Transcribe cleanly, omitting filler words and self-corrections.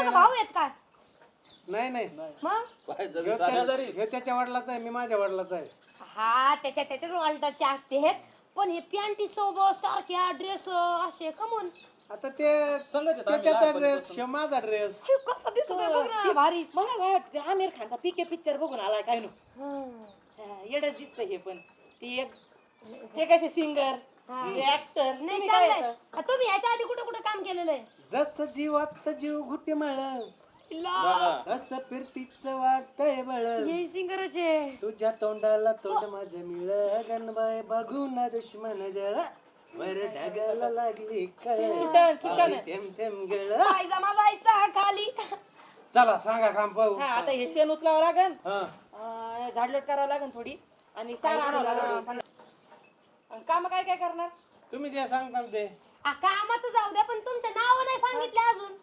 भाऊ आहेत काय? नाही नाही मग हे त्याच्या वडिलाचा आहे, मी माझ्या वडिलाचा आहे. हा त्याच्याच वॉल्टरचे असते पण हे पॅन्टी सोबत सारख्या ड्रेस असे कमून आता ते त्याचा ड्रेस, माझा ड्रेस. कसा दिसत आहे बघ ना, भारी. मला काय वाटतं आमिर खानचा पीके पिक्चर बघून आला काय नो येडच दिसत हे पण ते कसे सिंगर ऍक्टर नाही चांगलंय. तुम्ही याच्या आधी कुठं कुठं काम केलेलं आहे? जस जीवात जीव घुटे मळ, असं फिरतीच वाटतंय बळ. हे सिंगरच आहे. तुझ्या तोंडाला तोंड माझं मिळ, गणबाय बघून दुश्मन जळ, वर ढगाला लागली कळ, थेंब थेंब गळ. पायजामा जायचा खाली. चला सांगा काम पाहू. आता हे शेण उचलावं लागन, हा झाडलोट करावं लागन थोडी, आणि चारा आणावं लागन. काम काय काय करणार? तुम्ही जे सांगताल ते. कामाचं जाऊ द्या, पण तुमचं नाव नाही सांगितलं अजून.